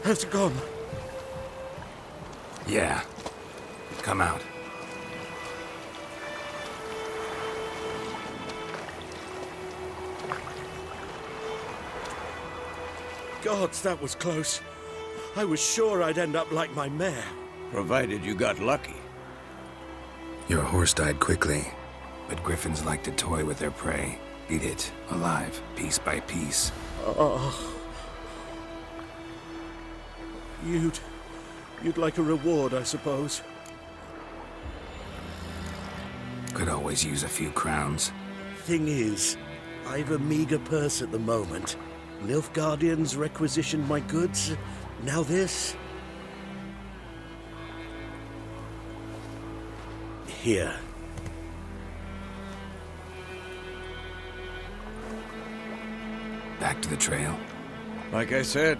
Has it gone? Yeah. Come out. Gods, that was close. I was sure I'd end up like my mare. Provided you got lucky. Your horse died quickly, but griffins like to toy with their prey. Eat it, alive, piece by piece. Oh. You'd like a reward, I suppose. Could always use a few crowns. Thing is, I've a meager purse at the moment. Nilfgaardians requisitioned my goods. Now this. Here. Back to the trail. Like I said,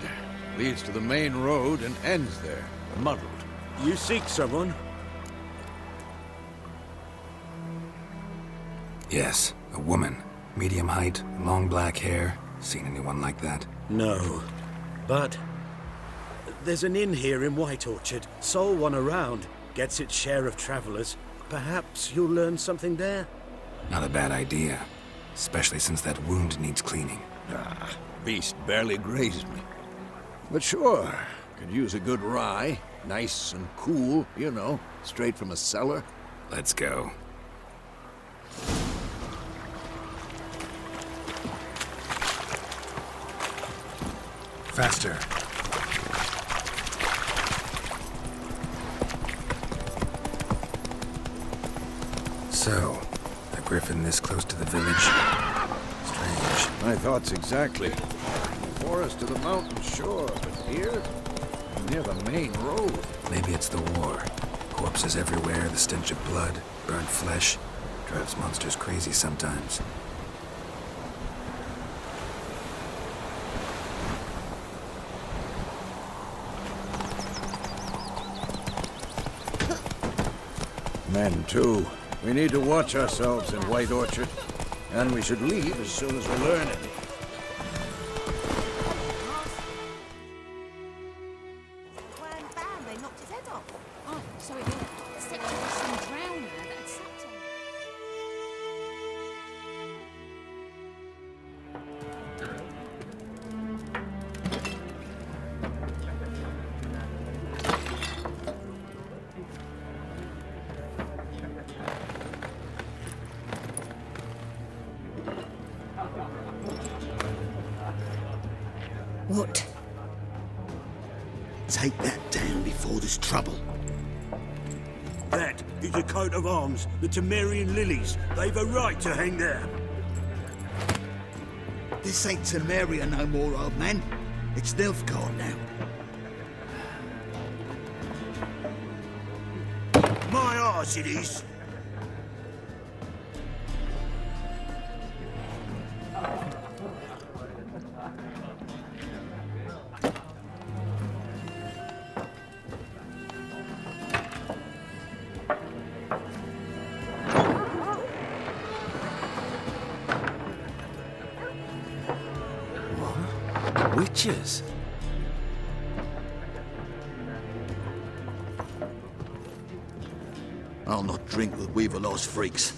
leads to the main road and ends there, muddled. You seek someone? Yes, a woman. Medium height, long black hair. Seen anyone like that? No. But there's an inn here in White Orchard. Sole one around. Gets its share of travelers. Perhaps you'll learn something there? Not a bad idea. Especially since that wound needs cleaning. Ah, beast barely grazed me. But sure, could use a good rye. Nice and cool, you know, straight from a cellar. Let's go. Faster. So, a griffin this close to the village? Strange. My thoughts exactly. The forest to the mountain, sure, but here? Near the main road. Maybe it's the war. Corpses everywhere, the stench of blood, burnt flesh. Drives monsters crazy sometimes. Men, too. We need to watch ourselves in White Orchard. And we should leave as soon as we learn anything. They knocked his head off. Oh, sorry, the second was some drowner that had sat on. What? Take that down before there's trouble. That is a coat of arms, the Temerian lilies. They've a right to hang there. This ain't Temeria no more, old man. It's Nilfgaard now. My arse it is. Witches? I'll not drink with Weaverlaw's freaks.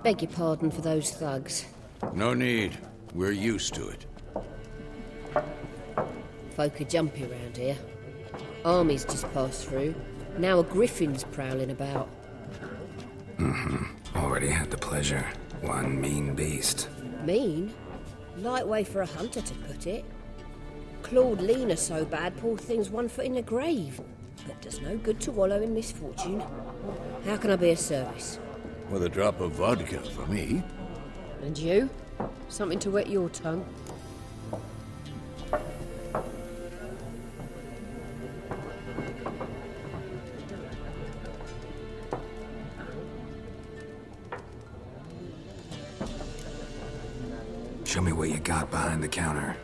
Beg your pardon for those thugs. No need. We're used to it. Folk are jumpy around here. Armies just passed through. Now a griffin's prowling about. Already had the pleasure. One mean beast. Mean? Light way for a hunter to put it. Clawed Lena so bad, poor thing's 1 foot in the grave. But does no good to wallow in misfortune. How can I be of service? With a drop of vodka for me. And you? Something to wet your tongue? Show me what you got behind the counter.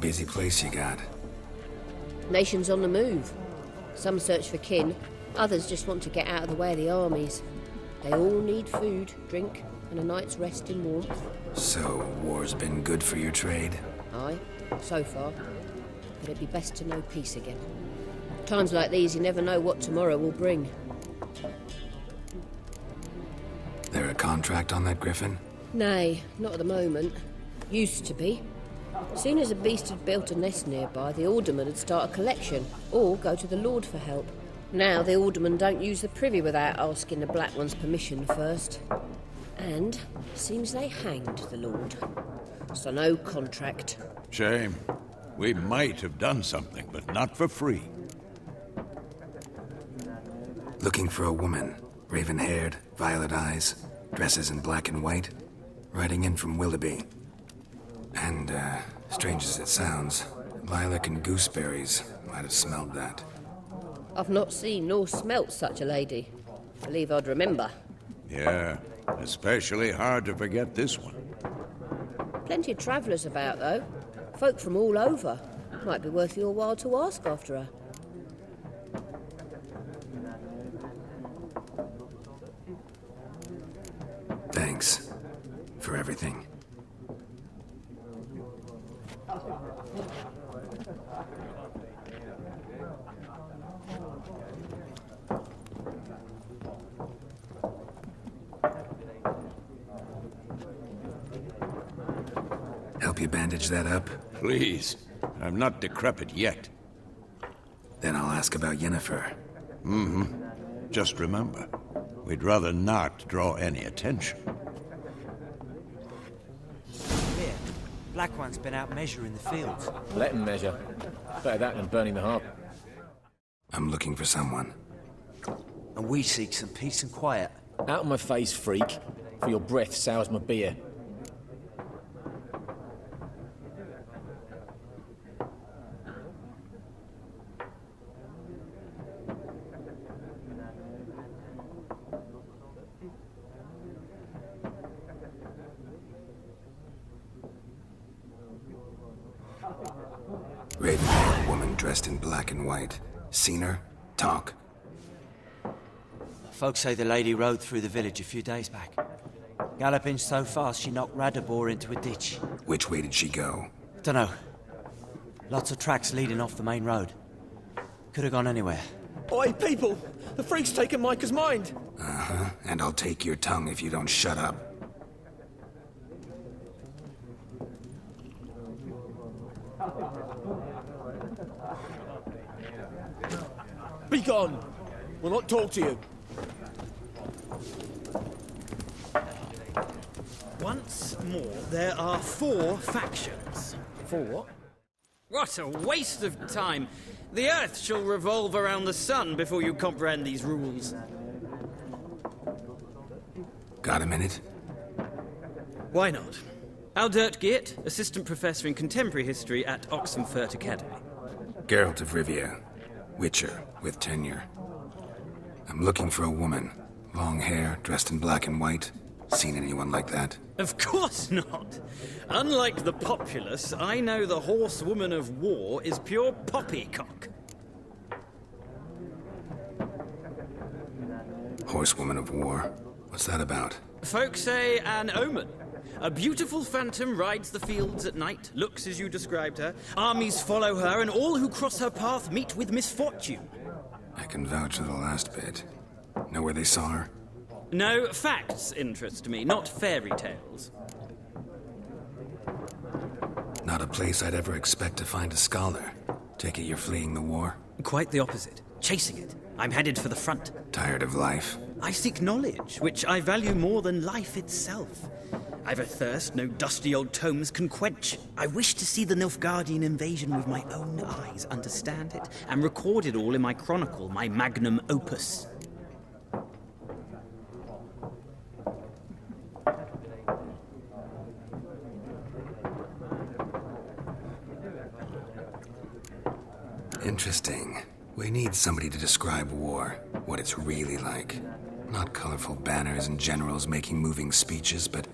busy place you got. Nations on the move. Some search for kin, others just want to get out of the way of the armies. They all need food, drink, and a night's rest in warmth. So, war's been good for your trade? Aye, so far. But it'd be best to know peace again. Times like these, you never know what tomorrow will bring. There a contract on that Griffin? Nay, not at the moment. Used to be. Soon as a beast had built a nest nearby, the alderman would start a collection, or go to the Lord for help. Now the aldermen don't use the privy without asking the Black One's permission first. And seems they hanged the Lord. So no contract. Shame. We might have done something, but not for free. Looking for a woman. Raven-haired, violet eyes, dresses in black and white. Riding in from Willoughby. And, strange as it sounds, lilac and gooseberries might have smelled that. I've not seen nor smelt such a lady. Believe I'd remember. Yeah, especially hard to forget this one. Plenty of travellers about, though. Folk from all over. Might be worth your while to ask after her. Thanks for everything. Help you bandage that up? Please. I'm not decrepit yet. Then I'll ask about Yennefer. Just remember, we'd rather not draw any attention. Here, Black One's been out measuring the fields. Let him measure. Better that than burning the harp. I'm looking for someone. And we seek some peace and quiet. Out of my face, freak. For your breath sours my beer. Raven-haired woman dressed in black and white. Seen her? Talk. Folks say the lady rode through the village a few days back. Galloping so fast she knocked Radabor into a ditch. Which way did she go? Dunno. Lots of tracks leading off the main road. Could have gone anywhere. Oi, people! The freak's taken Micah's mind! Uh-huh. And I'll take your tongue if you don't shut up. Be gone! We'll not talk to you. Once more, there are 4 factions. 4 what? What a waste of time! The Earth shall revolve around the sun before you comprehend these rules. Got a minute? Why not? Aldert Geert, Assistant Professor in Contemporary History at Oxenfurt Academy. Geralt of Rivia. Witcher, with tenure. I'm looking for a woman. Long hair, dressed in black and white. Seen anyone like that? Of course not! Unlike the populace, I know the horsewoman of war is pure poppycock. Horsewoman of war? What's that about? Folk say an omen. A beautiful phantom rides the fields at night, looks as you described her. Armies follow her, and all who cross her path meet with misfortune. I can vouch for the last bit. Know where they saw her? No, facts interest me, not fairy tales. Not a place I'd ever expect to find a scholar. Take it you're fleeing the war? Quite the opposite. Chasing it. I'm headed for the front. Tired of life? I seek knowledge, which I value more than life itself. I've a thirst no dusty old tomes can quench. I wish to see the Nilfgaardian invasion with my own eyes, understand it, and record it all in my chronicle, my magnum opus. Interesting. We need somebody to describe war, what it's really like. Not colorful banners and generals making moving speeches, but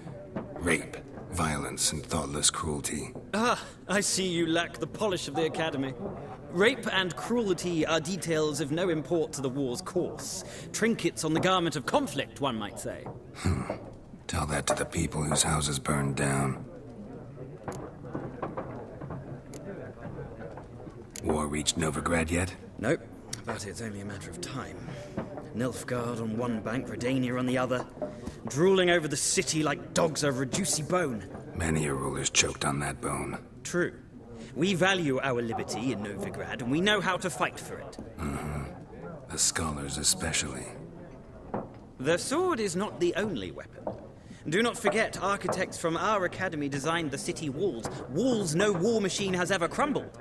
rape, violence and thoughtless cruelty. Ah, I see you lack the polish of the Academy. Rape and cruelty are details of no import to the war's course. Trinkets on the garment of conflict, one might say. Tell that to the people whose houses burned down. War reached Novigrad yet? Nope, but it's only a matter of time. Nilfgaard on one bank, Redania on the other, drooling over the city like dogs over a juicy bone. Many a ruler's choked on that bone. True. We value our liberty in Novigrad, and we know how to fight for it. The scholars especially. The sword is not the only weapon. Do not forget, architects from our academy designed the city walls. Walls no war machine has ever crumbled.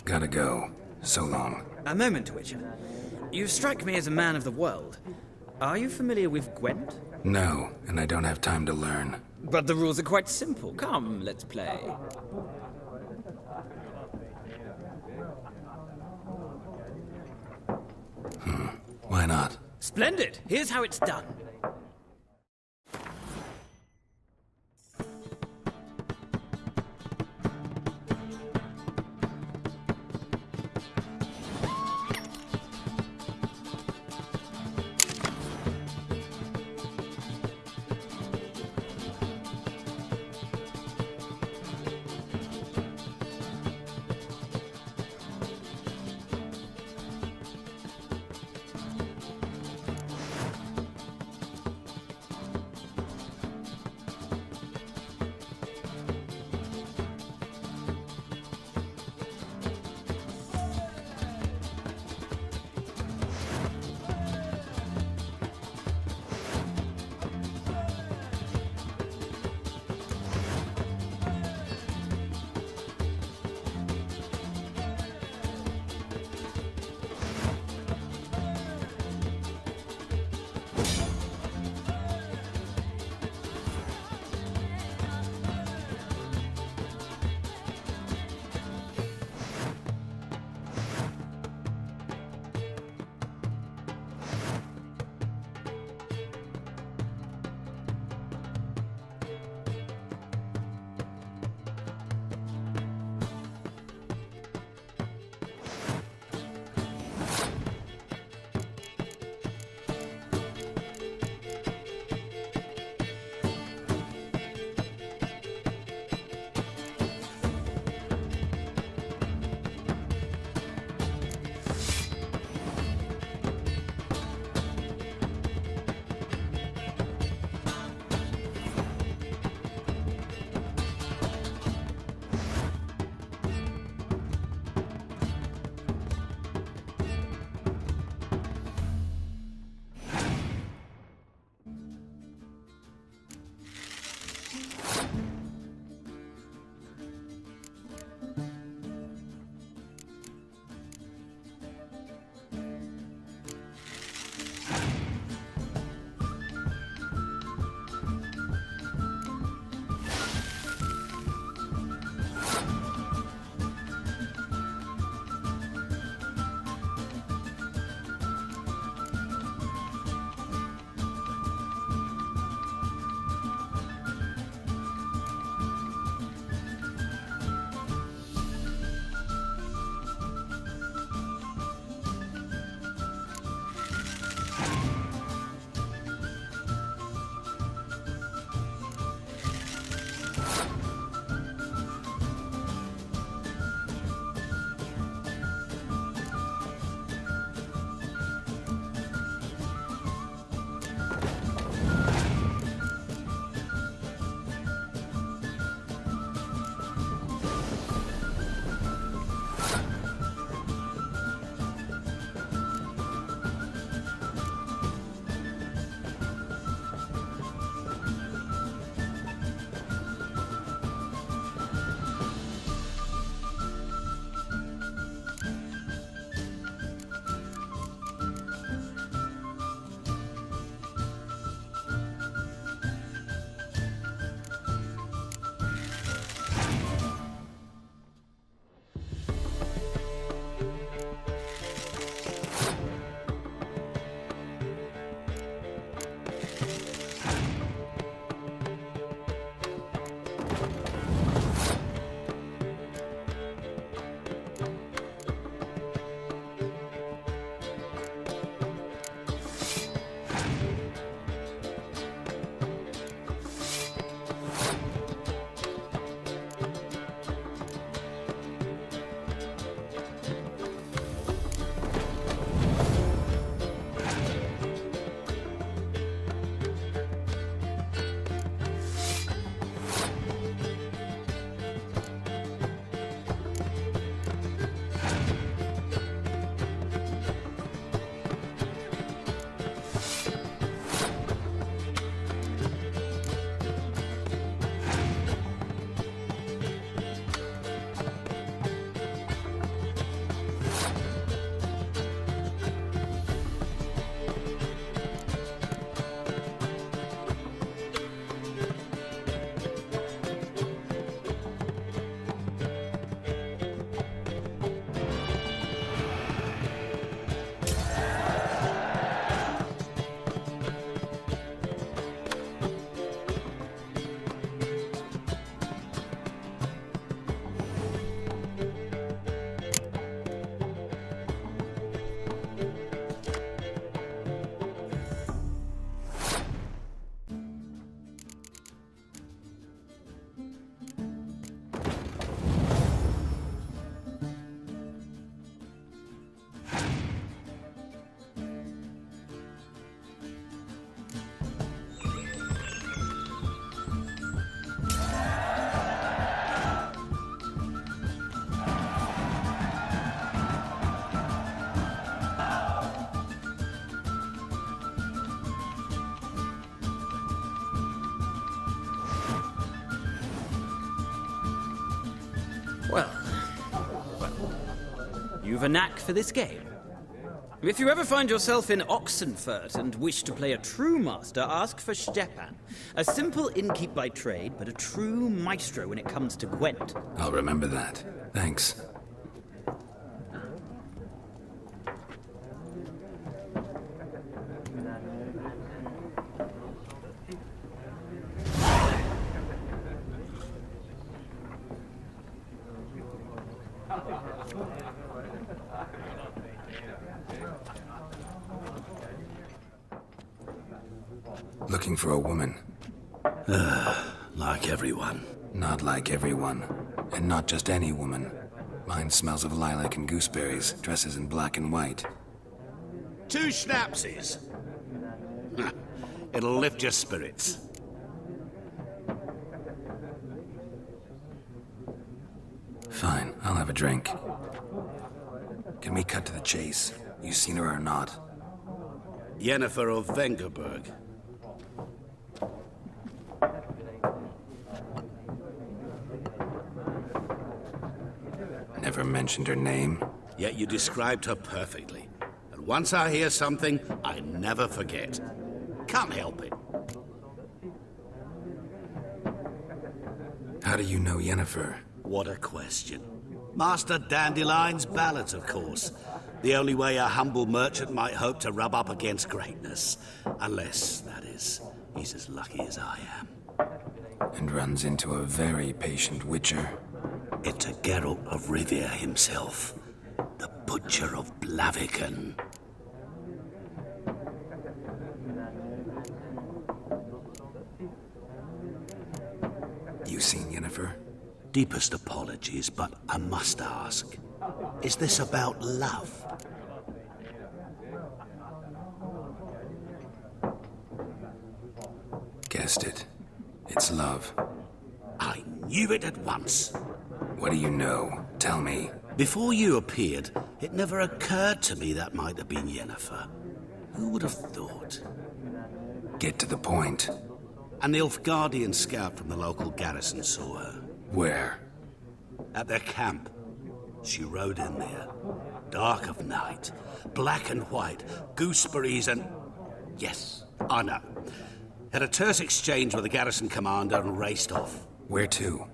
Gotta go. So long. A moment, Witcher. You strike me as a man of the world. Are you familiar with Gwent? No, and I don't have time to learn. But the rules are quite simple. Come, let's play. Why not? Splendid! Here's how it's done. You've a knack for this game. If you ever find yourself in Oxenfurt and wish to play a true master, ask for Stepan. A simple innkeep by trade, but a true maestro when it comes to Gwent. I'll remember that. Thanks. Looking for a woman. Like everyone. Not like everyone. And not just any woman. Mine smells of lilac and gooseberries, dresses in black and white. 2 schnapsies. It'll lift your spirits. Fine, I'll have a drink. Can we cut to the chase? You seen her or not? Yennefer of Vengerberg. Never mentioned her name. Yet you described her perfectly. And once I hear something, I never forget. Can't help it. How do you know Yennefer? What a question. Master Dandelion's ballads, of course. The only way a humble merchant might hope to rub up against greatness. Unless, that is, he's as lucky as I am. And runs into a very patient witcher. Into Geralt of Rivia himself. The Butcher of Blaviken. You seen Yennefer? Deepest apologies, but I must ask. Is this about love? Guessed it. It's love. I knew it at once. What do you know? Tell me. Before you appeared, it never occurred to me that might have been Yennefer. Who would have thought? Get to the point. An Nilfgaardian scout from the local garrison saw her. Where? At their camp. She rode in there. Dark of night. Black and white. Gooseberries and... Yes, I know. Had a terse exchange with the garrison commander and raced off. Where to?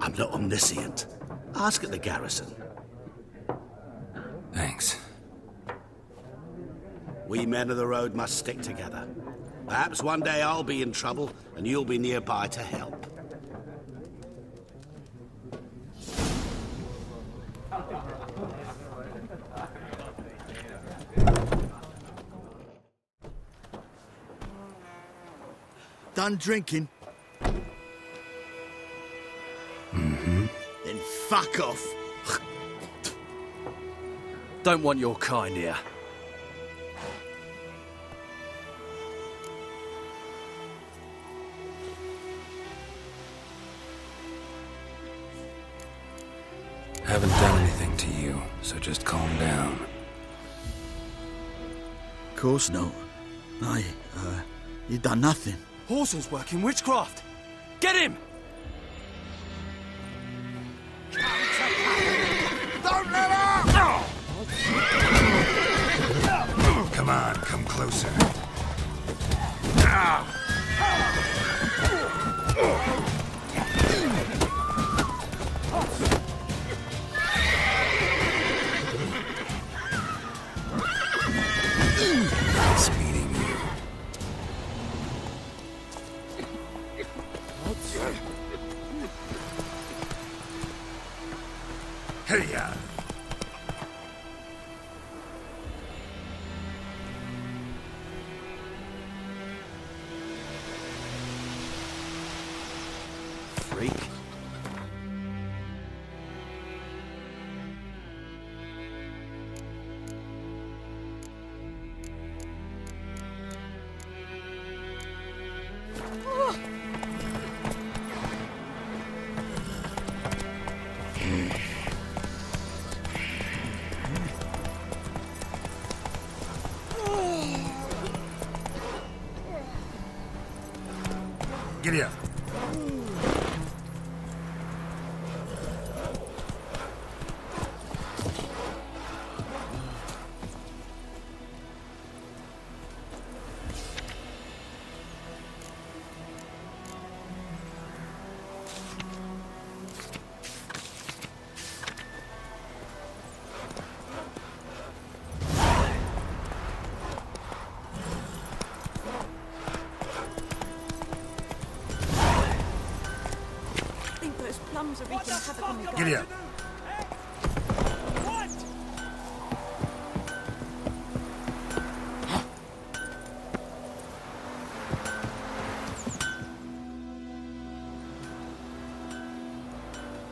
I'm not omniscient. Ask at the garrison. Thanks. We men of the road must stick together. Perhaps one day I'll be in trouble and you'll be nearby to help. Done drinking? Mm-hmm. Then fuck off. Don't want your kind here. Haven't done anything to you, so just calm down. Of course not. You done nothing. Horson's working witchcraft. Get him! Don't let up! Come on, come closer. Nice meeting you. Hey-ya! Freak. Giddy up. tomes are wreaking havoc on the ground. Giddy up.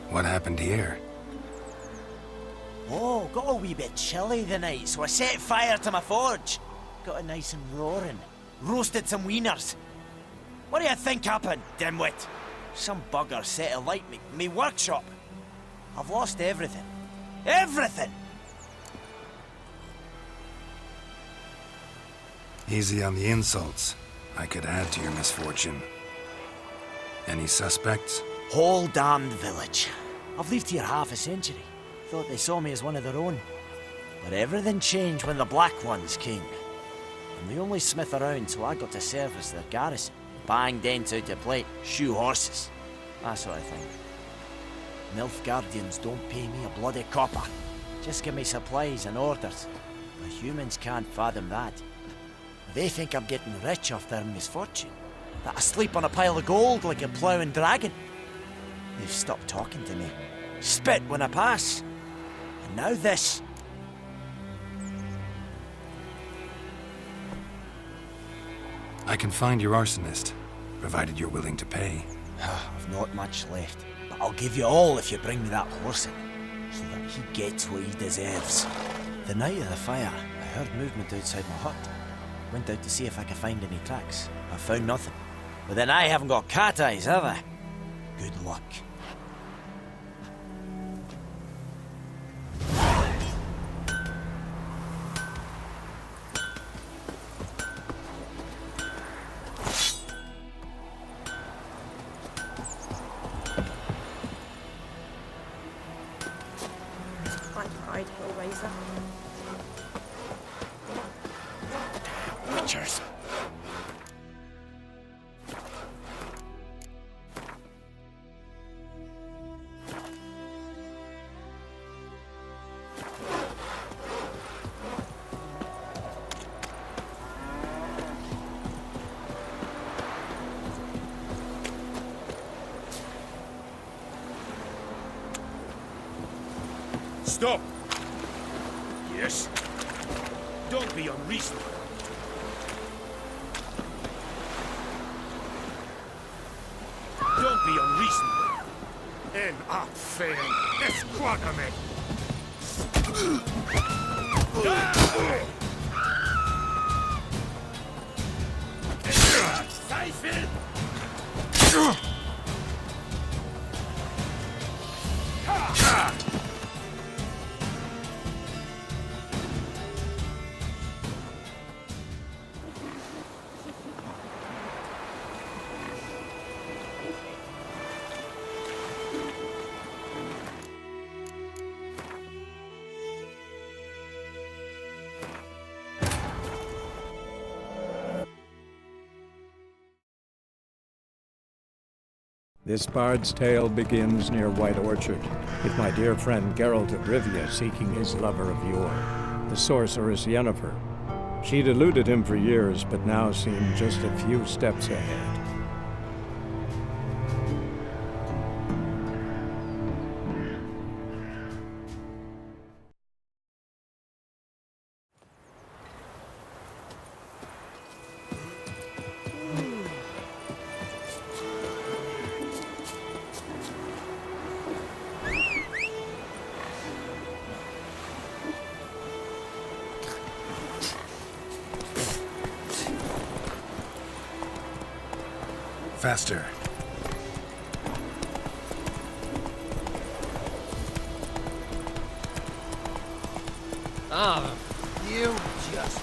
What happened here? Oh, got a wee bit chilly the night, so I set fire to my forge. Got it nice and roaring. Roasted some wieners. What do you think happened, dimwit? Some bugger set alight me workshop. I've lost everything. Everything! Easy on the insults. I could add to your misfortune. Any suspects? Whole damned village. I've lived here half a century. Thought they saw me as one of their own. But everything changed when the Black Ones came. I'm the only smith around, so I got to serve as their garrison. Bang dents out to plate, shoe horses. That sort of thing. Nilfgaardians don't pay me a bloody copper. Just give me supplies and orders. But humans can't fathom that. They think I'm getting rich off their misfortune. That I sleep on a pile of gold like a ploughing dragon. They've stopped talking to me. Spit when I pass. And now this. I can find your arsonist, provided you're willing to pay. I've not much left, but I'll give you all if you bring me that horse in, so that he gets what he deserves. The night of the fire, I heard movement outside my hut. Went out to see if I could find any tracks. I found nothing. But then I haven't got cat eyes, have I? Good luck. Hide, Hellraiser. Witchers. Stop! Yes? Don't be unreasonable. Don't be unreasonable. En affaire, esquadrame! Seifel! This bard's tale begins near White Orchard, with my dear friend Geralt of Rivia seeking his lover of yore, the sorceress Yennefer. She'd eluded him for years, but now seemed just a few steps ahead. Faster. Ah, you just...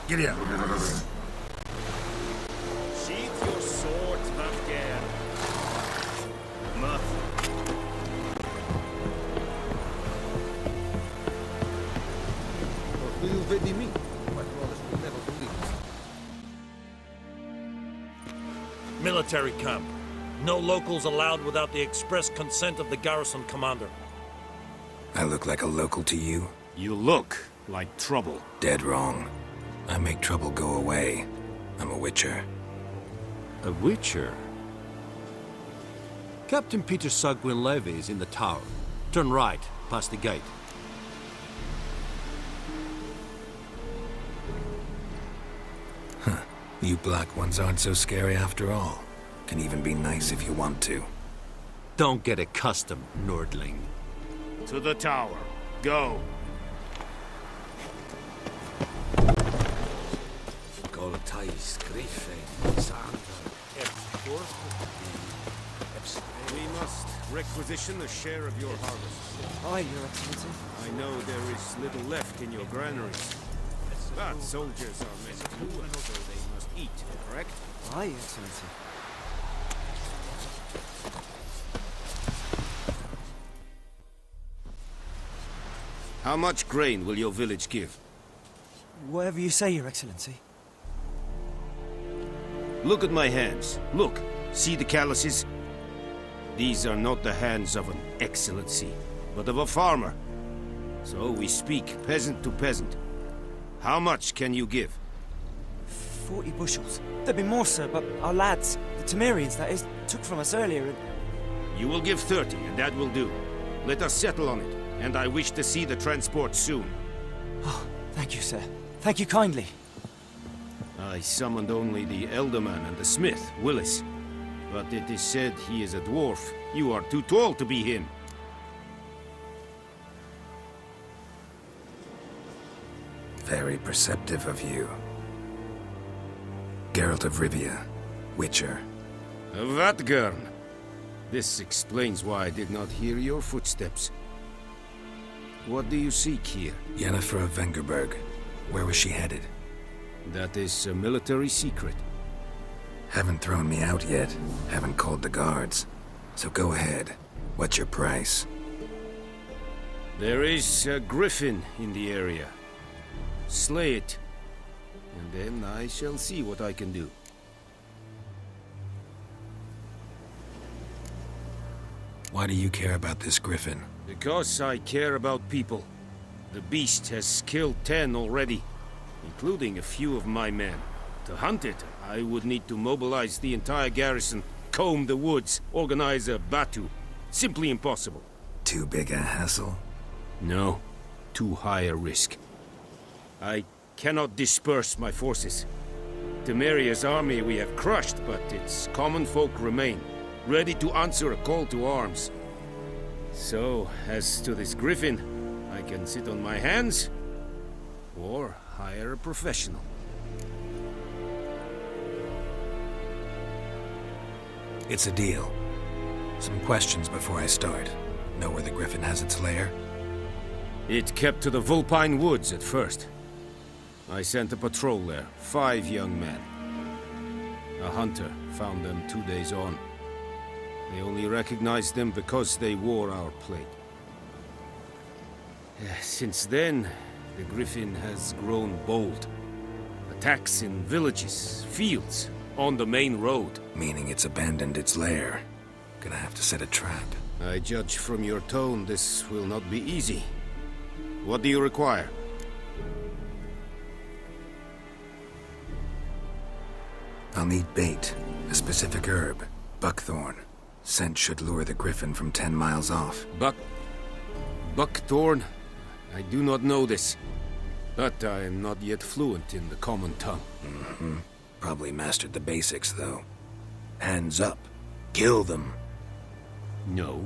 Get in. Sheath your sword, Mafgar. Muff. Military camp. No locals allowed without the express consent of the garrison commander. I look like a local to you? You look like trouble. Dead wrong. I make trouble go away. I'm a witcher. A witcher? Captain Peter Sagwin Levy is in the tower. Turn right, past the gate. Huh. You black ones aren't so scary after all. Can even be nice if you want to. Don't get accustomed, Nordling. To the tower. Go. We must requisition a share of your harvest. Aye, Your Excellency. I know there is little left in your granaries. But soldiers are men too, and so they must eat, correct? Aye, Your Excellency. How much grain will your village give? Whatever you say, Your Excellency. Look at my hands. Look. See the calluses? These are not the hands of an excellency, but of a farmer. So we speak peasant to peasant. How much can you give? 40 bushels. There'd be more, sir, but our lads, the Temerians, that is, took from us earlier and... You will give 30, and that will do. Let us settle on it, and I wish to see the transport soon. Oh, thank you, sir. Thank you kindly. I summoned only the Elderman and the smith, Willis. But it is said he is a dwarf. You are too tall to be him. Very perceptive of you. Geralt of Rivia, Witcher. Vatgern. This explains why I did not hear your footsteps. What do you seek here? Yennefer of Vengerberg. Where was she headed? That is a military secret. Haven't thrown me out yet. Haven't called the guards. So go ahead. What's your price? There is a griffin in the area. Slay it. And then I shall see what I can do. Why do you care about this griffin? Because I care about people. The beast has killed 10 already, including a few of my men. To hunt it, I would need to mobilize the entire garrison, comb the woods, organize a batu. Simply impossible. Too big a hassle? No. Too high a risk. I cannot disperse my forces. Temeria's army we have crushed, but its common folk remain, ready to answer a call to arms. So, as to this griffin, I can sit on my hands, or hire a professional. It's a deal. Some questions before I start. Know where the griffin has its lair? It kept to the Vulpine Woods at first. I sent a patrol there, 5 young men. A hunter found them 2 days on. They only recognized them because they wore our plate. Since then, the griffin has grown bold. Attacks in villages, fields, on the main road. Meaning it's abandoned its lair. Gonna have to set a trap. I judge from your tone this will not be easy. What do you require? I'll need bait, a specific herb, buckthorn. Scent should lure the griffin from 10 miles off. Buckthorn? I do not know this. But I am not yet fluent in the common tongue. Mm-hmm. Probably mastered the basics, though. Hands up. Kill them. No.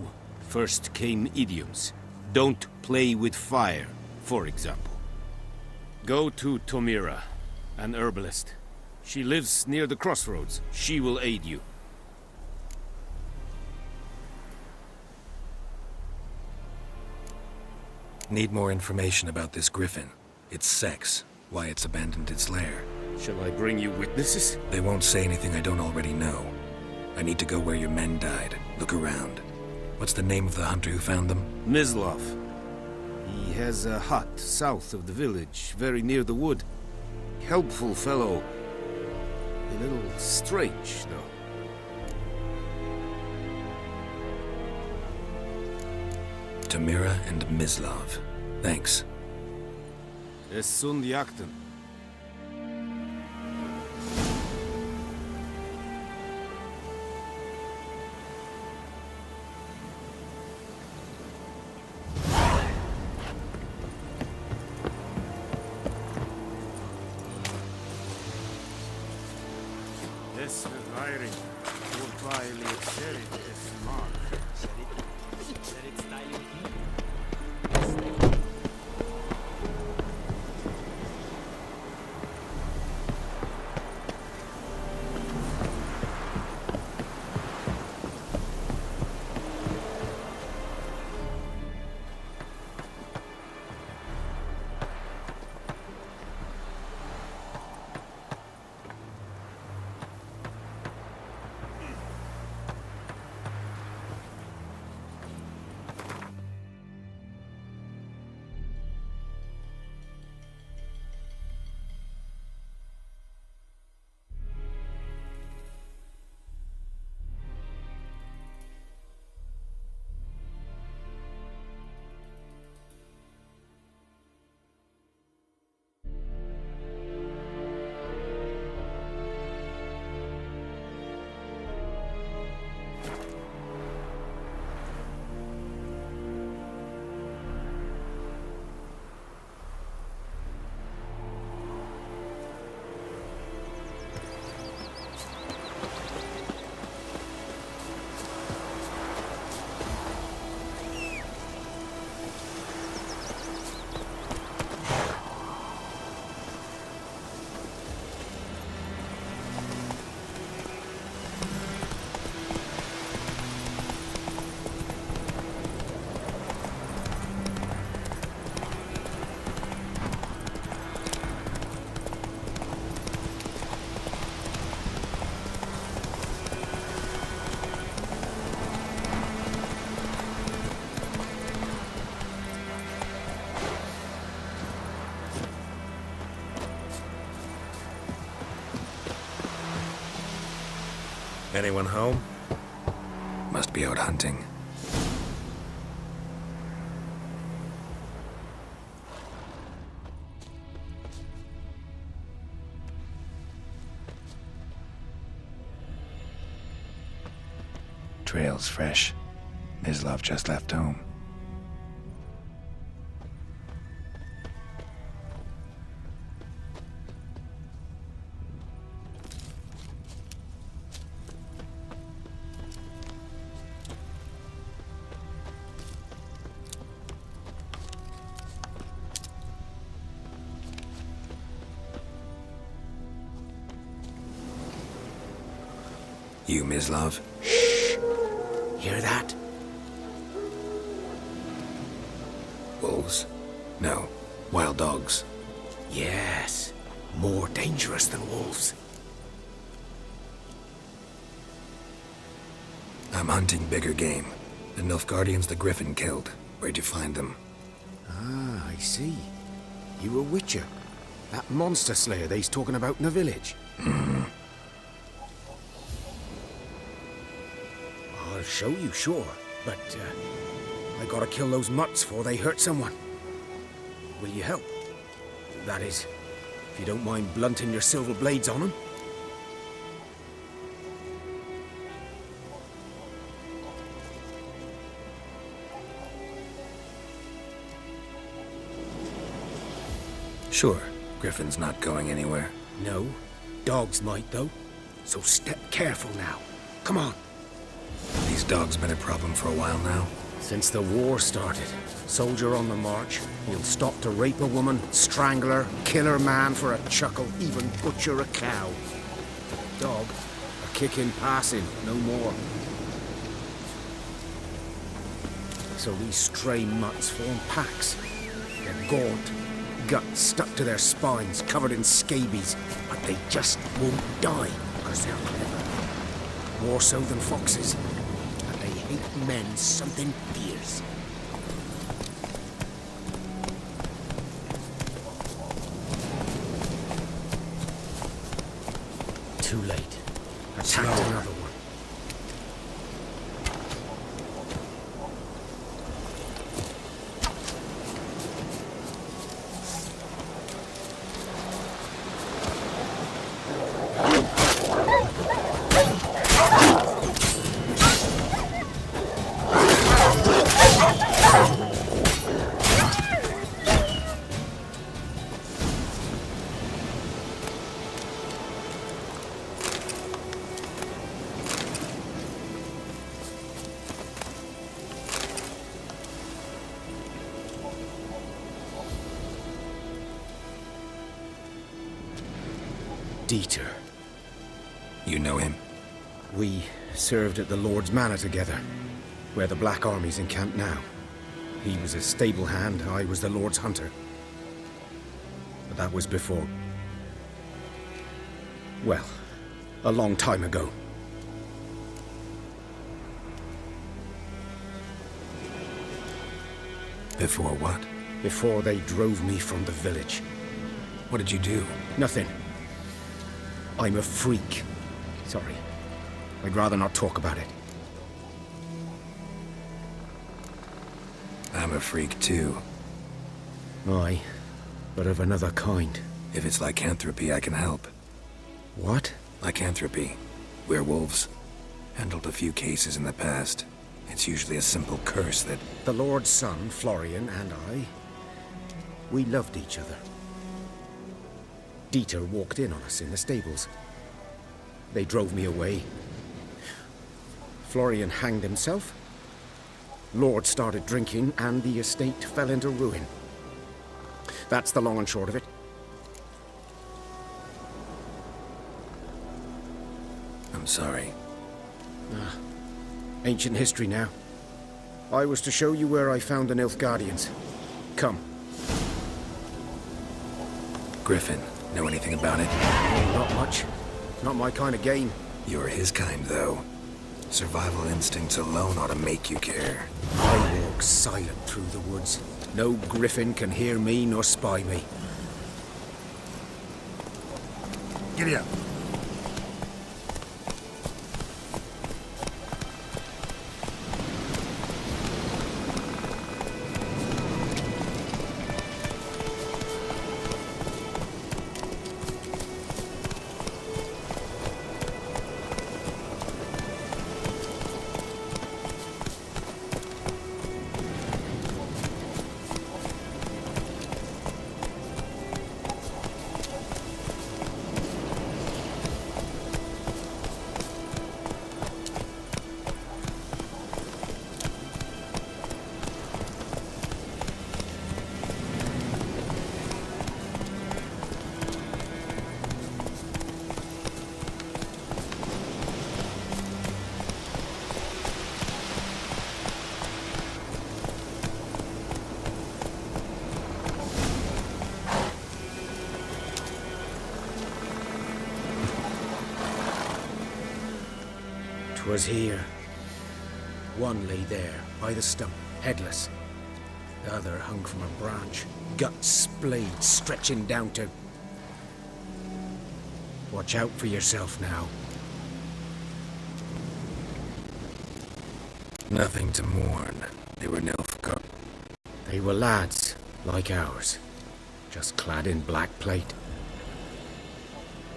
First came idioms. Don't play with fire, for example. Go to Tomira, an herbalist. She lives near the crossroads. She will aid you. Need more information about this griffin. Its sex. why it's abandoned its lair. Shall I bring you witnesses? They won't say anything I don't already know. I need to go where your men died. Look around. What's the name of the hunter who found them? Mislav. He has a hut south of the village, very near the wood. Helpful fellow. A little strange, though. Tamira and Mislav. Thanks. Es sunt jakten. Es verweiring. Voortwaaier serit es mark. Anyone home? Must be out hunting. Trail's fresh. Mislav just left home. You, Mislav? Shh! Hear that? Wolves? No. Wild dogs. Yes. More dangerous than wolves. I'm hunting bigger game. The Nilfgaardians the Griffin killed. Where'd you find them? Ah, I see. You a witcher. That monster slayer they's talking about in the village. Mm-hmm. I'll show you, sure. But, I gotta kill those mutts before they hurt someone. Will you help? That is, if you don't mind blunting your silver blades on them. Sure. Griffin's not going anywhere. No. Dogs might, though. So step careful now. Come on. These dogs been a problem for a while now? Since the war started. Soldier on the march. He'll stop to rape a woman, strangle her, kill her man for a chuckle, even butcher a cow. Dog, a kick in passing, no more. So these stray mutts form packs. They're gaunt, guts stuck to their spines, covered in scabies. But they just won't die, because they're clever. More so than foxes. And they hate men something fierce. Too late. Attacked another one. Dieter. You know him? We served at the Lord's Manor together, where the Black Army's encamped now. He was a stable hand, I was the Lord's hunter. But that was before... well, a long time ago. Before what? Before they drove me from the village. What did you do? Nothing. I'm a freak. Sorry. I'd rather not talk about it. I'm a freak too. Aye, but of another kind. If it's lycanthropy, I can help. What? Lycanthropy. Werewolves. Handled a few cases in the past. It's usually a simple curse that... The Lord's son, Florian, and I... we loved each other. Dieter walked in on us in the stables. They drove me away. Florian hanged himself. Lord started drinking, and the estate fell into ruin. That's the long and short of it. I'm sorry. Ancient history now. I was to show you where I found the Nilfgaardians. Come. Griffin, know anything about it? Not much. Not my kind of game. You're his kind, though. Survival instincts alone ought to make you care. I walk silent through the woods. No griffin can hear me nor spy me. Giddy up. Was here. One lay there, by the stump, headless. The other hung from a branch, guts splayed, stretching down to... Watch out for yourself now. Nothing to mourn. They were Nilfgaard. They were lads, like ours, just clad in black plate.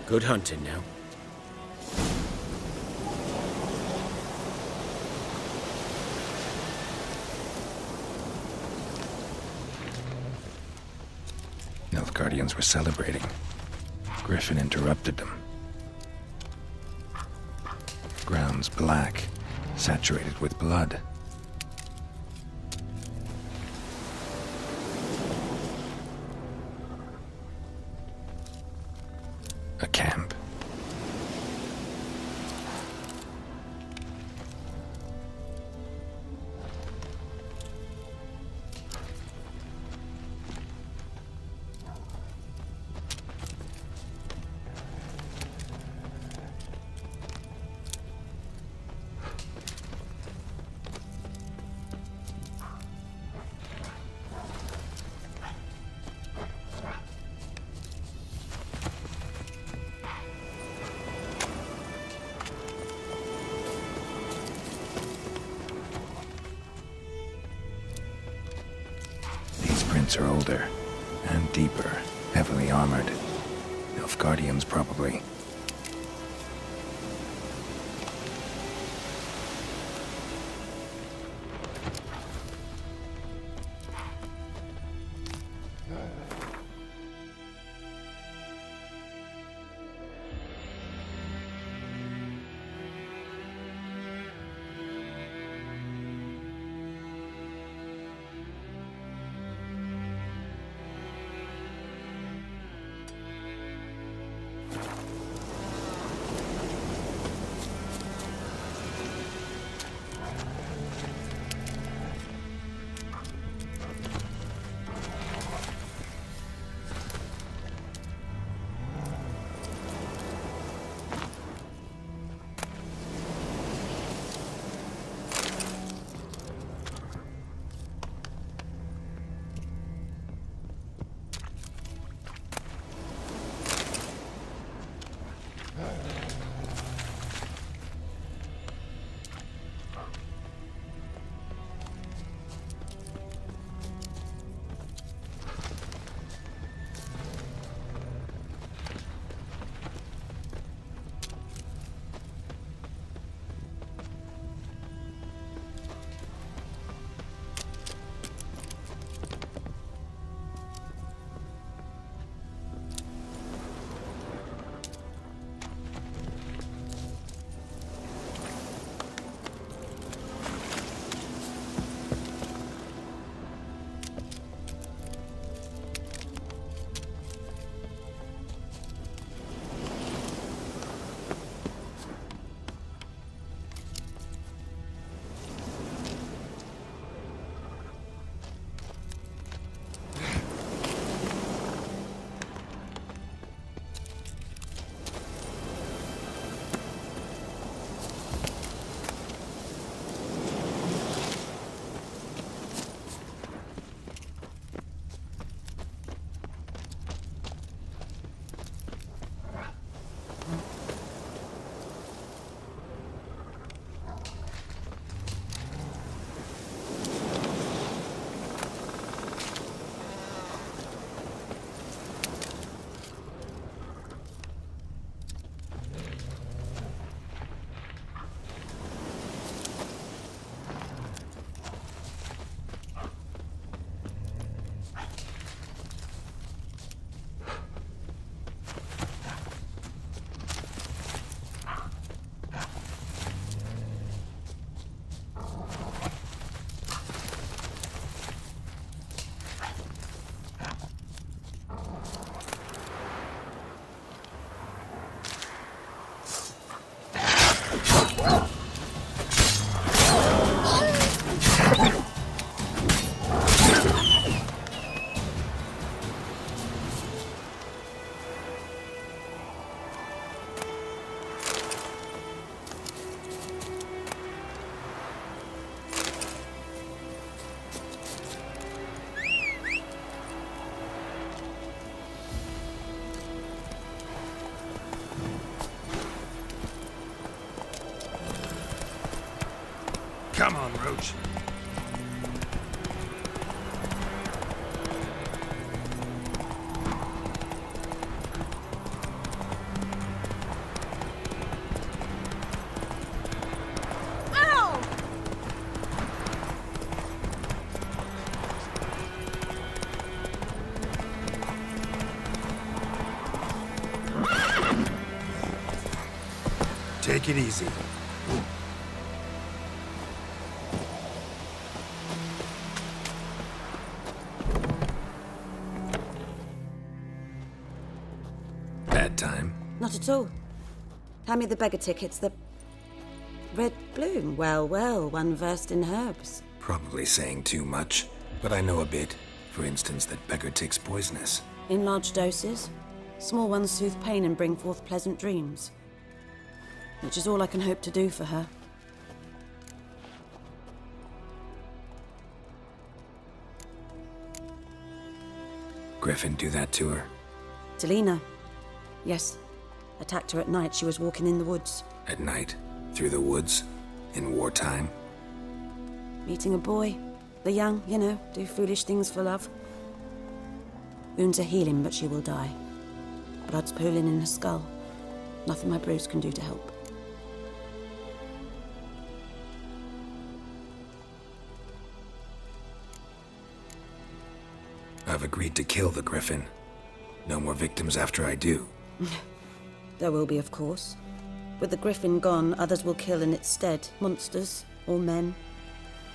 Good hunting now. Nilfgaardians were celebrating. Griffin interrupted them. Ground's black, saturated with blood. A camp. older and deeper, heavily armored. Nilfgaardians, probably. Come on, Roach. Take it easy. Bad time? Not at all. Hand me the beggar tickets, the red bloom. Well, well, one versed in herbs. Probably saying too much, but I know a bit. For instance, that beggar tick's poisonous. In large doses. Small ones soothe pain and bring forth pleasant dreams. Which is all I can hope to do for her. Griffin do that to her? Delina. Yes. Attacked her at night. She was walking in the woods. At night? Through the woods? In wartime? Meeting a boy. The young, you know, do foolish things for love. Wounds are healing, but she will die. Blood's pooling in her skull. Nothing my bruise can do to help. I've agreed to kill the Griffin. No more victims after I do. There will be, of course. With the Griffin gone, others will kill in its stead. Monsters, or men.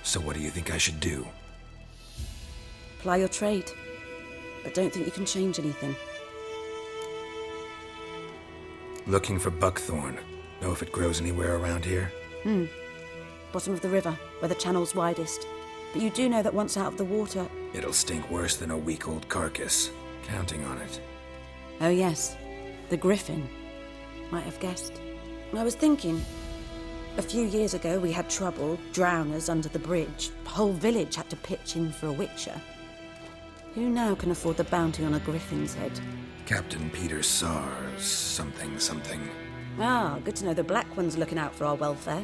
So what do you think I should do? Ply your trade. But don't think you can change anything. Looking for buckthorn. Know if it grows anywhere around here? Bottom of the river, where the channel's widest. But you do know that once out of the water... It'll stink worse than a week-old carcass. Counting on it. Oh yes, the Griffin. Might have guessed. I was thinking, a few years ago we had trouble, drowners under the bridge. The whole village had to pitch in for a witcher. Who now can afford the bounty on a Griffin's head? Captain Peter Sars, something. Ah, good to know the Black One's looking out for our welfare.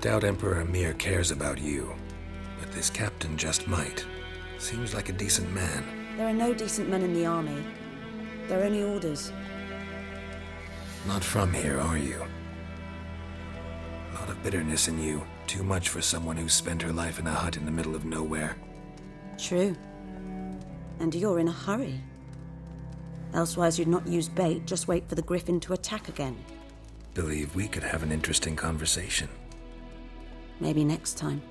Doubt Emperor Emir cares about you, but this captain just might. Seems like a decent man. There are no decent men in the army. They're only orders. Not from here, are you? A lot of bitterness in you. Too much for someone who's spent her life in a hut in the middle of nowhere. True. And you're in a hurry. Elsewise you'd not use bait, just wait for the Griffin to attack again. Believe we could have an interesting conversation. Maybe next time.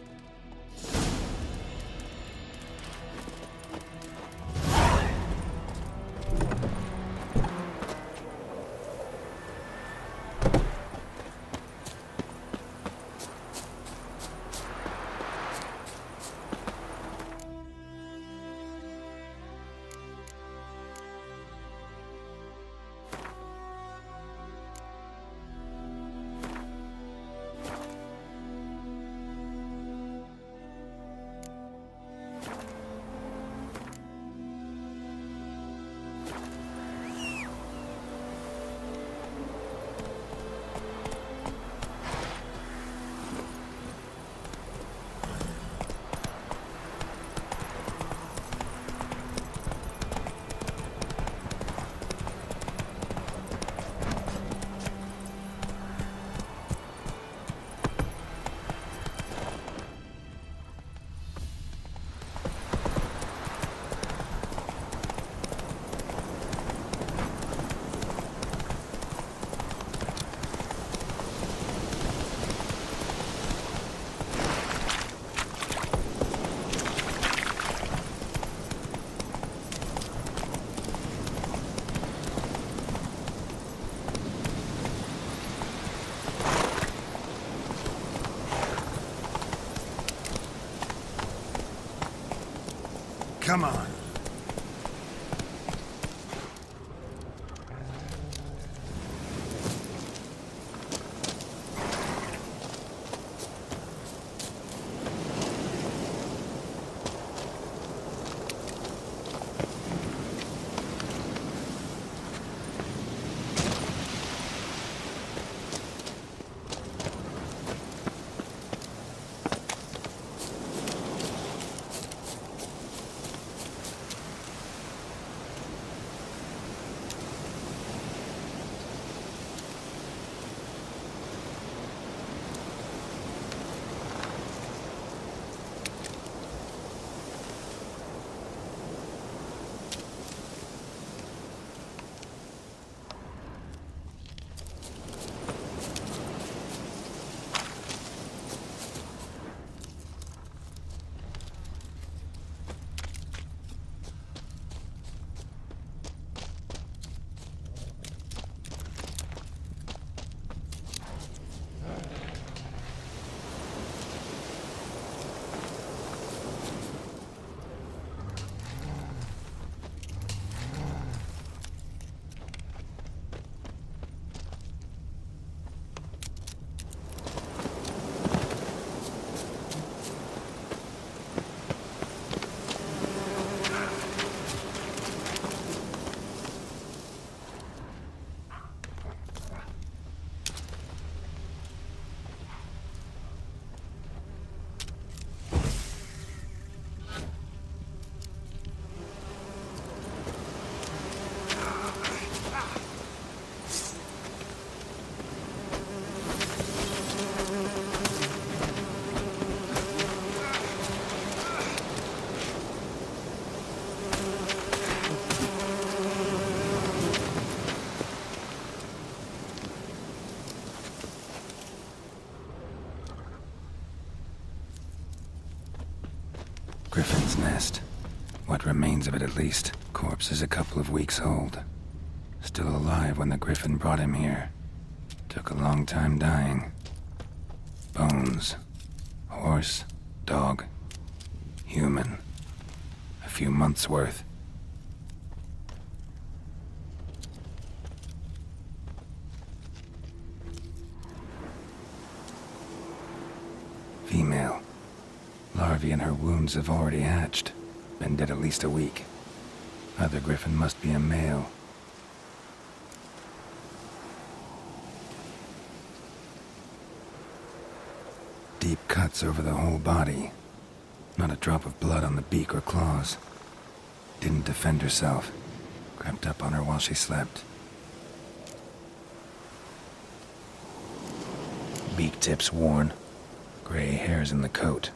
Come on. Griffin's nest. What remains of it, at least. Corpse is a couple of weeks old. Still alive when the Griffin brought him here. Took a long time dying. Bones. Horse. Dog. Human. A few months' worth. Female. Larvae in her wounds have already hatched. Been dead at least a week. Other Griffin must be a male. Deep cuts over the whole body. Not a drop of blood on the beak or claws. Didn't defend herself. Crept up on her while she slept. Beak tips worn. Gray hairs in the coat.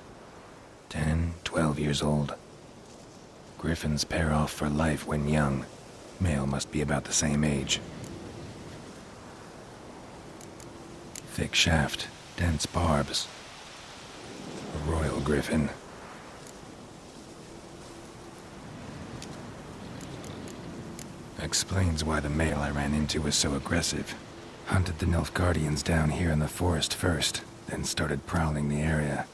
10, 12 years old. Griffins pair off for life when young. Male must be about the same age. Thick shaft, dense barbs. A royal griffin. Explains why the male I ran into was so aggressive. Hunted the Nilfgaardians down here in the forest first, then started prowling the area.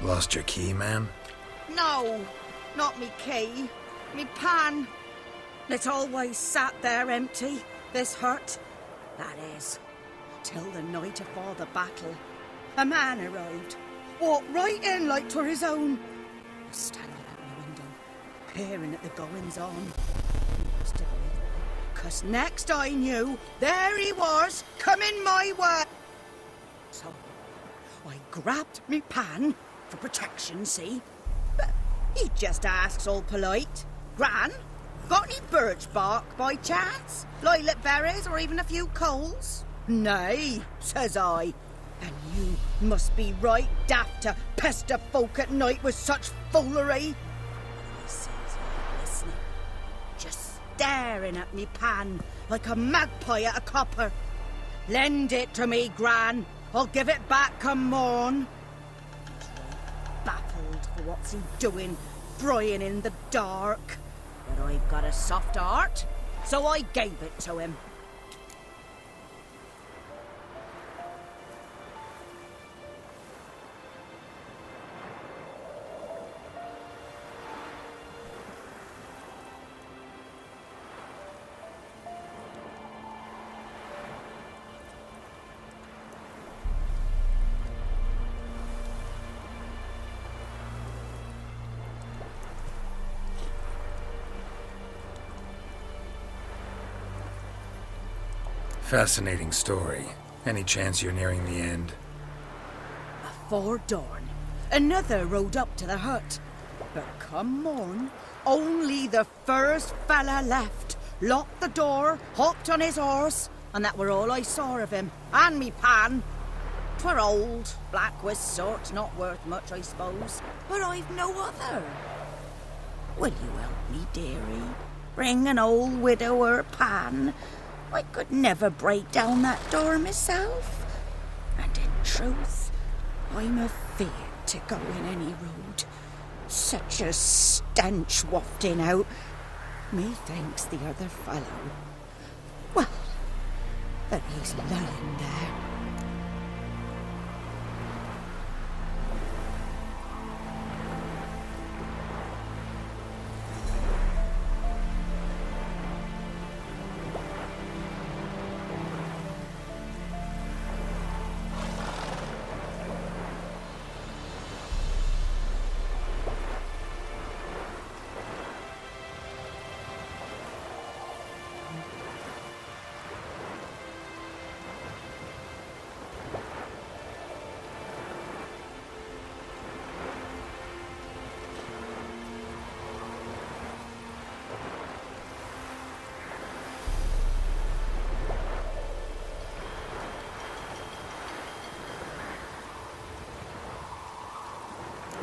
Lost your key, ma'am? No, not me key. Me pan. It always sat there empty, this hut. That is, till the night afore the battle. A man arrived, walked right in like 'twere his own. Was standing at my window, peering at the goings-on. Must have been, 'cause next I knew, there he was, coming my way. So, I grabbed me pan, for protection, see? But he just asks all polite. Gran, got any birch bark by chance? Lilac berries or even a few coals? Nay, says I. And you must be right daft to pester folk at night with such foolery. He says, listening, just staring at me pan like a magpie at a copper. Lend it to me, Gran. I'll give it back come morn. Baffled for what's he doing, frying in the dark. But I've got a soft heart, so I gave it to him. Fascinating story. Any chance you're nearing the end? Before dawn, another rode up to the hut. But come morn, only the first fella left. Locked the door, hopped on his horse, and that were all I saw of him. And me pan. 'Twere old, black with sort, not worth much, I suppose. But I've no other. Will you help me, dearie? Bring an old widower pan. I could never break down that door myself. And in truth, I'm afeard to go in any road. Such a stench wafting out. Methinks the other fellow, well, that he's lying there.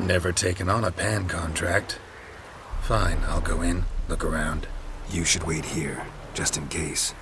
Never taken on a pan contract. Fine, I'll go in, look around. You should wait here, just in case.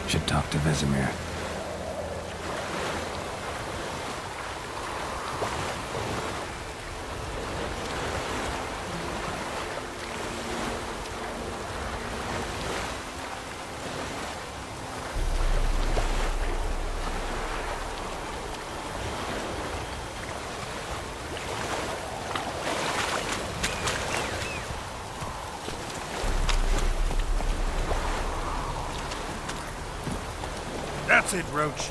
Should talk to Vesemir. That's it, Roach.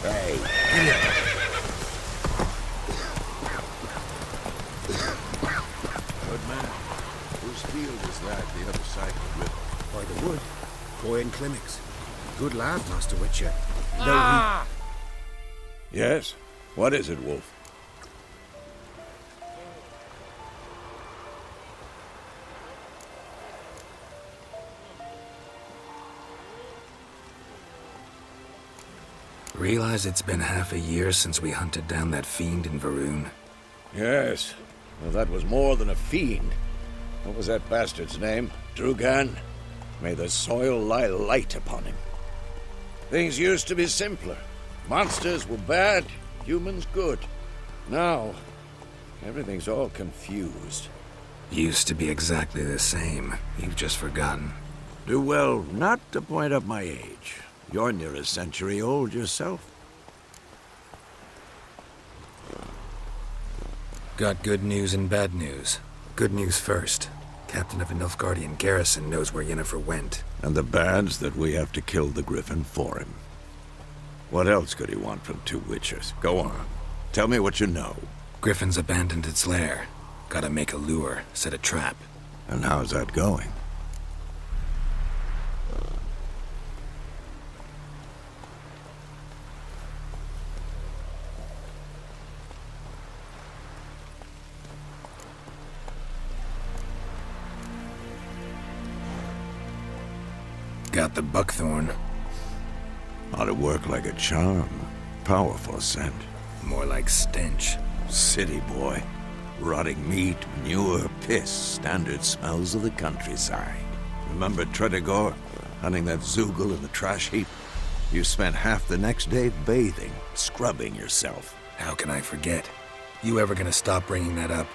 Hey, get here. Good man. Whose field is that, the other side of the river? By the wood. Goyen Climmix. Good lad, Master Witcher. Yes? What is it, Wolf? Realize it's been half a year since we hunted down that fiend in Varun? Yes. Well, that was more than a fiend. What was that bastard's name? Drugan? May the soil lie light upon him. Things used to be simpler. Monsters were bad, humans good. Now, everything's all confused. Used to be exactly the same. You've just forgotten. Do well not to point up my age. You're near a century old yourself. Got good news and bad news. Good news first. Captain of a Nilfgaardian garrison knows where Yennefer went. And the bad's that we have to kill the Griffin for him. What else could he want from two witchers? Go on. Tell me what you know. Griffin's abandoned its lair. Gotta make a lure, set a trap. And how's that going? Got the buckthorn. Ought to work like a charm. Powerful scent. More like stench. City boy. Rotting meat, manure, piss. Standard smells of the countryside. Remember Tredegor? Hunting that Zoogle in the trash heap? You spent half the next day bathing, scrubbing yourself. How can I forget? You ever gonna stop bringing that up?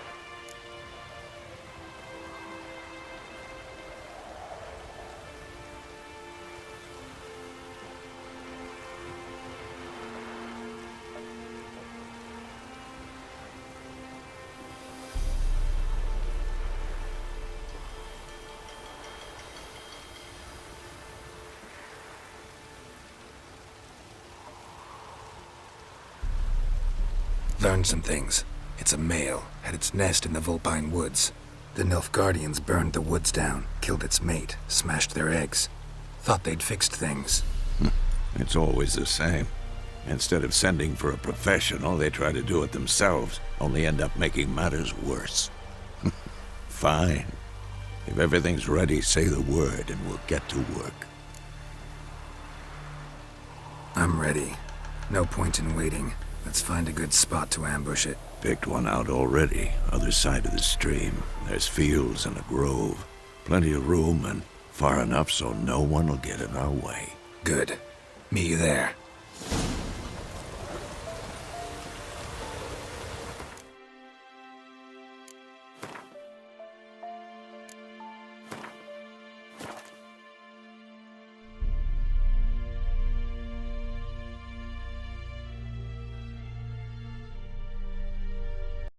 Learned some things. It's a male, had its nest in the Vulpine Woods. The Nilfgaardians burned the woods down, killed its mate, smashed their eggs. Thought they'd fixed things. It's always the same. Instead of sending for a professional, they try to do it themselves, only end up making matters worse. Fine. If everything's ready, say the word and we'll get to work. I'm ready. No point in waiting. Let's find a good spot to ambush it. Picked one out already, other side of the stream. There's fields and a grove. Plenty of room and far enough so no one will get in our way. Good. Meet you there.